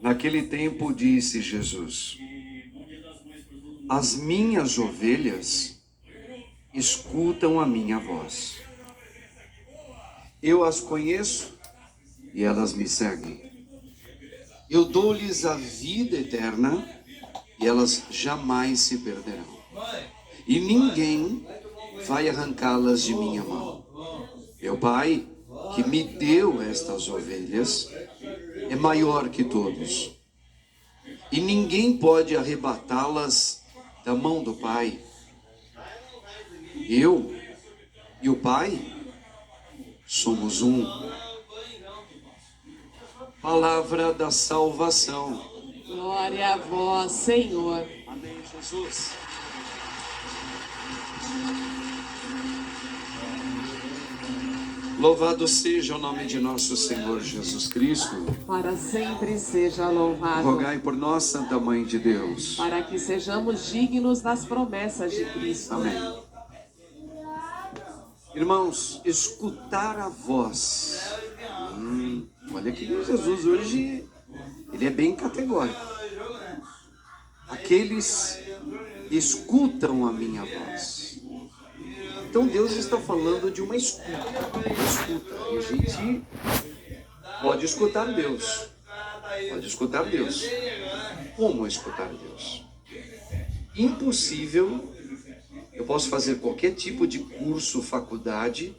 Naquele tempo disse Jesus: as minhas ovelhas escutam a minha voz. Eu as conheço e elas me seguem. Eu dou-lhes a vida eterna e elas jamais se perderão. E ninguém vai arrancá-las de minha mão. Meu Pai, que me deu estas ovelhas, é maior que todos. E ninguém pode arrebatá-las da mão do Pai. Eu e o Pai somos um. Palavra da salvação. Glória a vós, Senhor. Amém, Jesus. Louvado seja o nome de nosso Senhor Jesus Cristo. Para sempre seja louvado. Rogai por nós, Santa Mãe de Deus, para que sejamos dignos das promessas de Cristo. Amém. Irmãos, escutar a voz. Olha que Jesus hoje, ele é bem categórico. Aqueles que escutam a minha voz. Então Deus está falando de uma escuta. E a gente pode escutar Deus. Pode escutar Deus. Como escutar Deus? Impossível. Eu posso fazer qualquer tipo de curso, faculdade,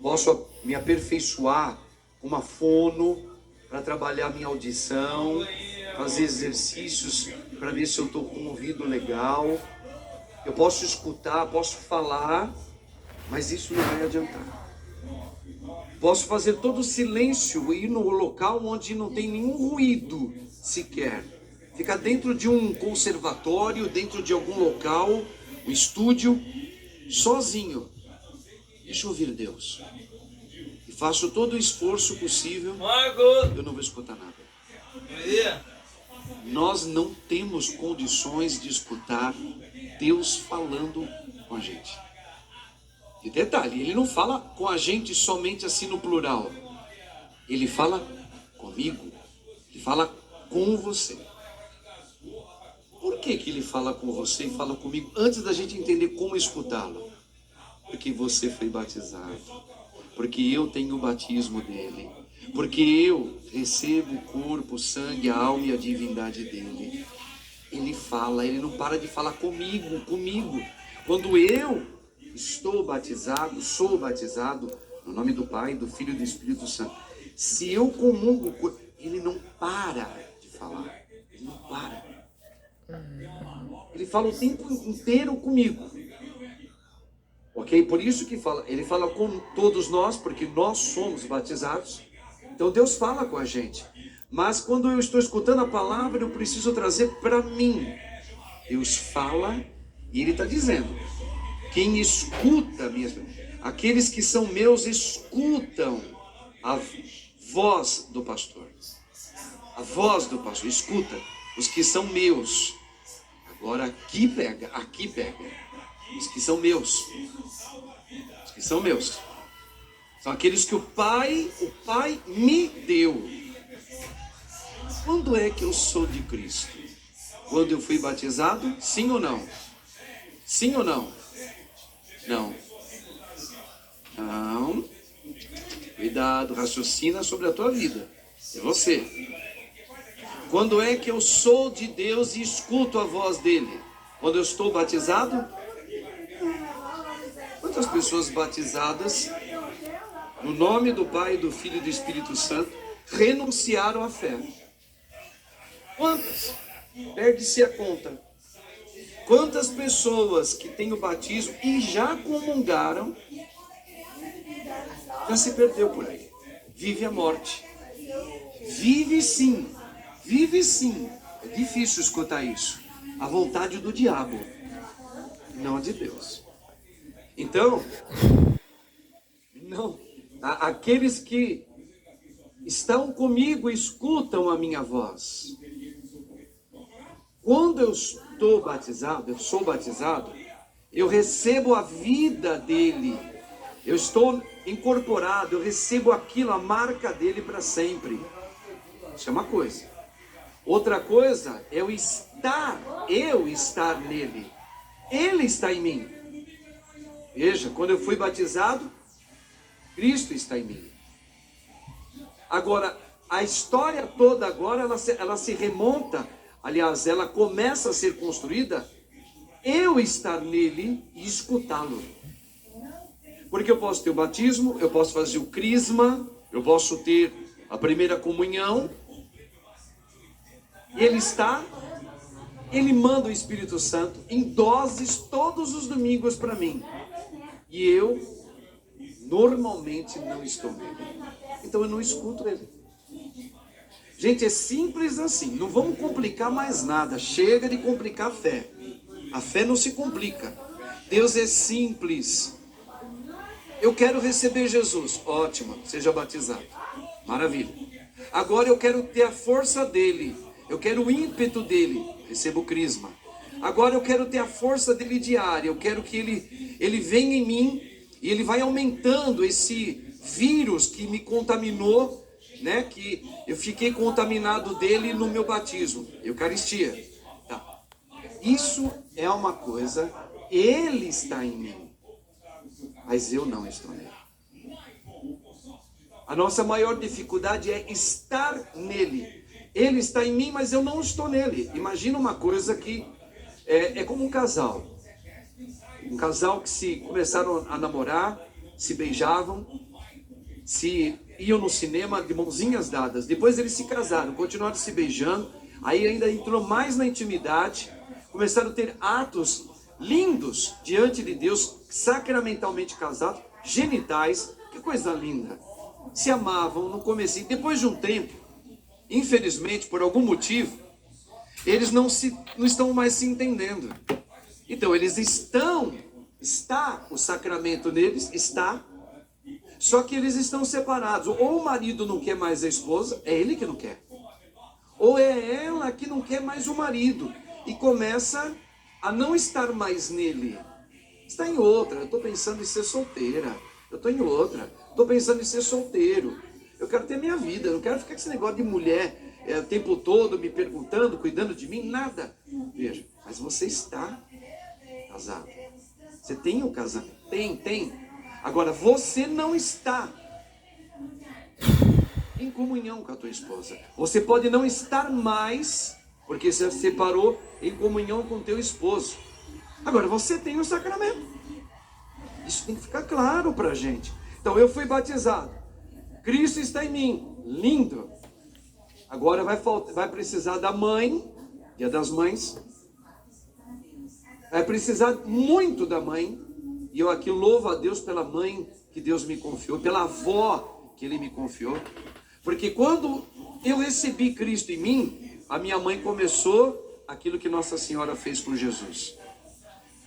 posso me aperfeiçoar com uma fono para trabalhar minha audição, fazer exercícios para ver se eu estou com um ouvido legal. Eu posso escutar, posso falar, mas isso não vai adiantar. Posso fazer todo o silêncio e ir no local onde não tem nenhum ruído sequer. Ficar dentro de um conservatório, dentro de algum local, um estúdio, sozinho. Deixa eu ouvir Deus. E faço todo o esforço possível, eu não vou escutar nada. Nós não temos condições de escutar Deus falando com a gente. E detalhe, ele não fala com a gente somente assim no plural. Ele fala comigo, ele fala com você. Por que ele fala com você e fala comigo antes da gente entender como escutá-lo? Porque você foi batizado, porque eu tenho o batismo dele, porque eu recebo o corpo, o sangue, a alma e a divindade dele. Ele fala, ele não para de falar comigo. Quando eu estou batizado, sou batizado no nome do Pai, do Filho e do Espírito Santo. Se eu comungo, ele não para de falar, ele não para. Ele fala o tempo inteiro comigo. Ok? Por isso que ele fala com todos nós, porque nós somos batizados. Então Deus fala com a gente. Mas quando eu estou escutando a palavra, eu preciso trazer para mim. Deus fala e ele está dizendo: quem escuta aqueles que são meus escutam a voz do pastor. A voz do pastor, escuta. Os que são meus. Agora aqui pega. Os que são meus. Os que são meus. São aqueles que o Pai me deu. Quando é que eu sou de Cristo? Quando eu fui batizado? Sim ou não? Sim ou não? Não. Não. Cuidado, raciocina sobre a tua vida. É você. Quando é que eu sou de Deus e escuto a voz dele? Quando eu estou batizado? Quantas pessoas batizadas no nome do Pai, do Filho e do Espírito Santo renunciaram à fé? Quantas? Perde-se a conta. Quantas pessoas que têm o batismo e já comungaram, já se perdeu por aí. Vive a morte. Vive sim. É difícil escutar isso. A vontade do diabo, não a de Deus. Então, não. Aqueles que estão comigo escutam a minha voz. Quando eu estou batizado, eu sou batizado, eu recebo a vida dele. Eu estou incorporado, eu recebo aquilo, a marca dele para sempre. Isso é uma coisa. Outra coisa é eu estar nele. Ele está em mim. Veja, quando eu fui batizado, Cristo está em mim. Agora, a história toda agora, ela se remonta, aliás, ela começa a ser construída, eu estar nele e escutá-lo. Porque eu posso ter o batismo, eu posso fazer o crisma, eu posso ter a primeira comunhão. Ele manda o Espírito Santo em doses todos os domingos para mim. E eu normalmente não estou nele. Então eu não escuto ele. Gente, é simples assim. Não vamos complicar mais nada. Chega de complicar a fé. A fé não se complica. Deus é simples. Eu quero receber Jesus. Ótimo, seja batizado. Maravilha. Agora eu quero ter a força dele. Eu quero o ímpeto dele. Recebo o crisma. Agora eu quero ter a força dele diária. Eu quero que ele venha em mim e ele vai aumentando esse vírus que me contaminou, né? Que eu fiquei contaminado dele no meu batismo. Eucaristia. Tá. Isso é uma coisa. Ele está em mim. Mas eu não estou nele. A nossa maior dificuldade é estar nele. Ele está em mim, mas eu não estou nele. Imagina uma coisa que é como um casal. Um casal que se começaram a namorar, se beijavam, se iam no cinema de mãozinhas dadas. Depois eles se casaram, continuaram se beijando. Aí ainda entrou mais na intimidade. Começaram a ter atos lindos diante de Deus, sacramentalmente casados, genitais. Que coisa linda. Se amavam no comecinho. Depois de um tempo, infelizmente, por algum motivo, eles não estão mais se entendendo. Então, eles está o sacramento neles, está, só que eles estão separados. Ou o marido não quer mais a esposa, é ele que não quer. Ou é ela que não quer mais o marido. E começa a não estar mais nele. Está em outra. Eu estou pensando em ser solteira. Eu estou em outra. Estou pensando em ser solteiro. Eu quero ter minha vida. Eu não quero ficar com esse negócio de mulher o tempo todo me perguntando, cuidando de mim. Nada. Veja, mas você está casado. Você tem um casamento? Tem. Agora, você não está em comunhão com a tua esposa. Você pode não estar mais, porque você se separou, em comunhão com o teu esposo. Agora, você tem o sacramento. Isso tem que ficar claro para a gente. Então, eu fui batizado. Cristo está em mim. Lindo. Agora vai precisar da mãe, Dia das Mães. Vai precisar muito da mãe. E eu aqui louvo a Deus pela mãe que Deus me confiou, pela avó que Ele me confiou. Porque quando eu recebi Cristo em mim, a minha mãe começou aquilo que Nossa Senhora fez com Jesus.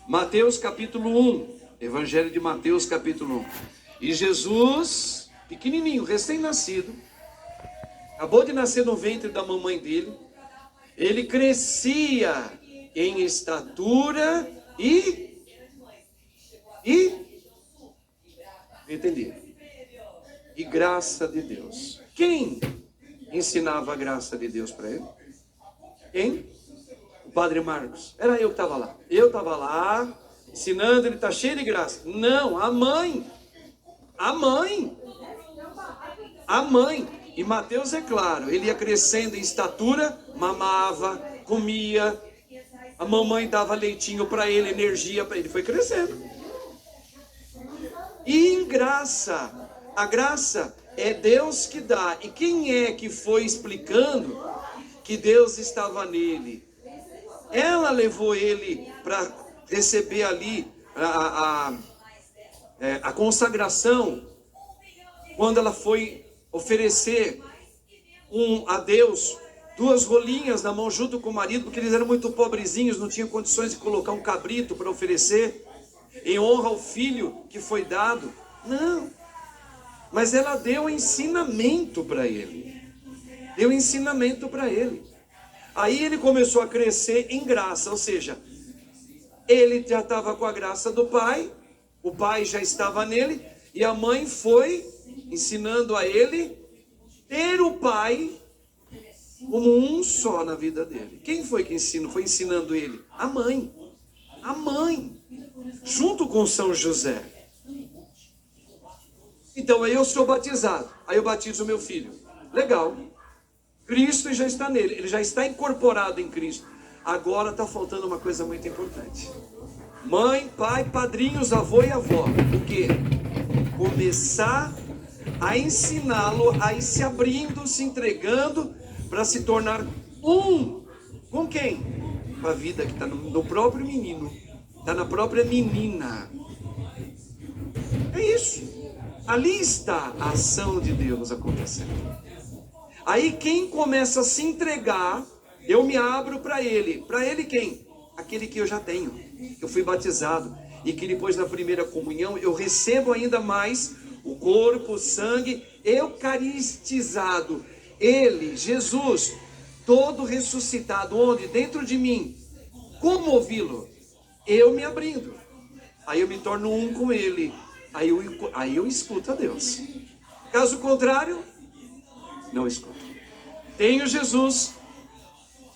Mateus capítulo 1. Evangelho de Mateus capítulo 1. E Jesus, pequenininho, recém-nascido, acabou de nascer no ventre da mamãe dele. Ele crescia em estatura entendi. E graça de Deus. Quem ensinava a graça de Deus para ele? Quem? O Padre Marcos. Era eu que estava lá. Eu estava lá, ensinando, ele está cheio de graça. Não, a mãe. A mãe. A mãe. E Mateus, é claro, ele ia crescendo em estatura, mamava, comia. A mamãe dava leitinho para ele, energia para ele. Foi crescendo. E em graça. A graça é Deus que dá. E quem é que foi explicando que Deus estava nele? Ela levou ele para receber ali a consagração. Quando ela foi oferecer a Deus 2 rolinhas na mão junto com o marido, porque eles eram muito pobrezinhos, não tinham condições de colocar um cabrito para oferecer, em honra ao filho que foi dado. Não. Mas ela deu ensinamento para ele. Deu ensinamento para ele. Aí ele começou a crescer em graça, ou seja, ele já estava com a graça do pai, o pai já estava nele, e a mãe foi ensinando a ele ter o pai como um só na vida dele. Quem foi que ensinou? Foi ensinando ele? A mãe. A mãe. Junto com São José. Então aí eu sou batizado. Aí eu batizo meu filho. Legal. Cristo já está nele. Ele já está incorporado em Cristo. Agora está faltando uma coisa muito importante. Mãe, pai, padrinhos, avô e avó. O quê? Começar a ensiná-lo a ir se abrindo, se entregando para se tornar um. Com quem? Com a vida que está no próprio menino. Está na própria menina. É isso. Ali está a ação de Deus acontecendo. Aí quem começa a se entregar, eu me abro para ele. Para ele quem? Aquele que eu já tenho. Que eu fui batizado. E que depois na primeira comunhão eu recebo ainda mais o corpo, o sangue eucaristizado. Ele, Jesus, todo ressuscitado. Onde? Dentro de mim. Como ouvi-lo? Eu me abrindo. Aí eu me torno um com ele. Aí eu escuto a Deus. Caso contrário, não escuto. Tenho Jesus,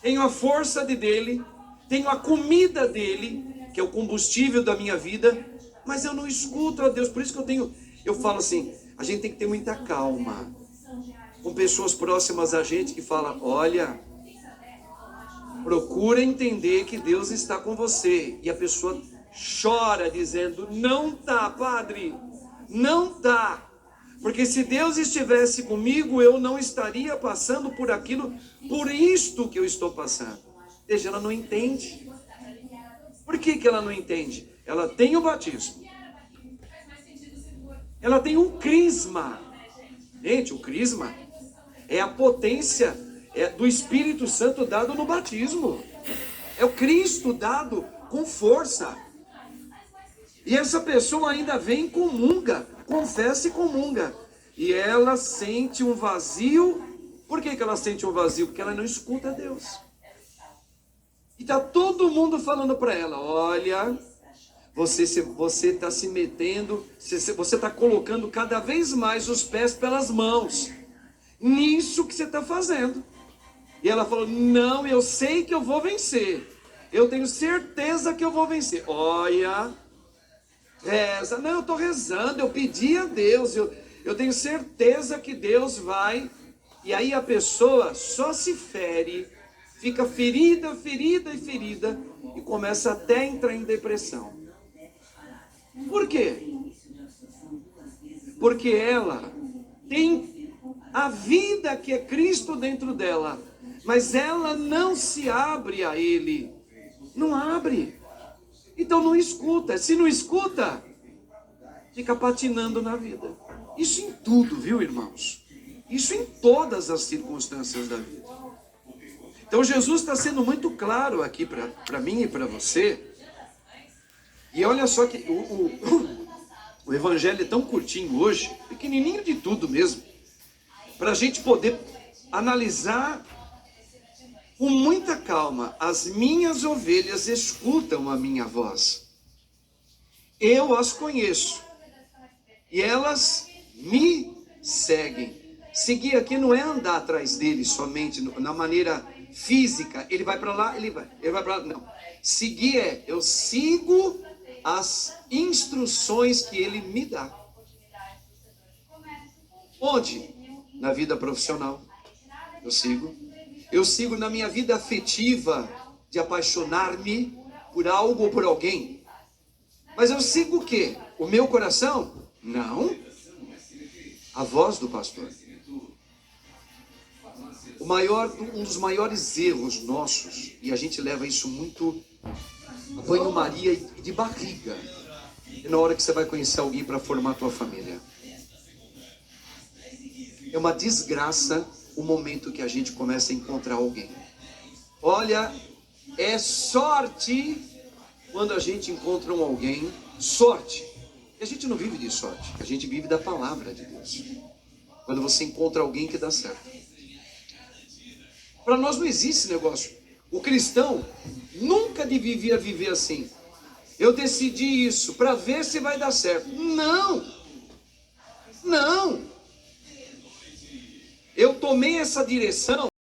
tenho a força dele, tenho a comida dele, que é o combustível da minha vida, mas eu não escuto a Deus. Por isso que eu falo assim, a gente tem que ter muita calma com pessoas próximas a gente que falam, olha, procura entender que Deus está com você. E a pessoa chora dizendo, não tá, padre, não tá. Porque se Deus estivesse comigo, eu não estaria passando por aquilo, por isto que eu estou passando. Veja, ela não entende. Por que ela não entende? Ela tem o batismo. Ela tem um crisma. Gente, o crisma é a potência do Espírito Santo dado no batismo. É o Cristo dado com força. E essa pessoa ainda vem e comunga, confessa e comunga. E ela sente um vazio. Por que ela sente um vazio? Porque ela não escuta Deus. E está todo mundo falando para ela, olha, você está se metendo, você está colocando cada vez mais os pés pelas mãos. Nisso que você está fazendo. E ela falou, não, eu sei que eu vou vencer. Eu tenho certeza que eu vou vencer. Olha, reza. Não, eu estou rezando, eu pedi a Deus, eu tenho certeza que Deus vai. E aí a pessoa só se fere, fica ferida, ferida e ferida, e começa até a entrar em depressão. Por quê? Porque ela tem a vida que é Cristo dentro dela, mas ela não se abre a Ele. Não abre. Então não escuta. Se não escuta, fica patinando na vida. Isso em tudo, viu, irmãos? Isso em todas as circunstâncias da vida. Então Jesus está sendo muito claro aqui para mim e para você. E olha só que o evangelho é tão curtinho hoje, pequenininho de tudo mesmo, para a gente poder analisar com muita calma. As minhas ovelhas escutam a minha voz. Eu as conheço e elas me seguem. Seguir aqui não é andar atrás dele somente na maneira física. Ele vai para lá, ele vai para lá. Não. Seguir é, eu sigo as instruções que ele me dá. Onde? Na vida profissional. Eu sigo. Eu sigo na minha vida afetiva, de apaixonar-me por algo ou por alguém. Mas eu sigo o quê? O meu coração? Não. A voz do pastor. Um dos maiores erros nossos, e a gente leva isso muito a banho-maria e de barriga, é na hora que você vai conhecer alguém para formar a tua família. É uma desgraça o momento que a gente começa a encontrar alguém. Olha, é sorte quando a gente encontra alguém. Sorte. E a gente não vive de sorte, a gente vive da palavra de Deus. Quando você encontra alguém que dá certo. Para nós não existe esse negócio. O cristão nunca devia viver assim. Eu decidi isso para ver se vai dar certo. Não! Não! Eu tomei essa direção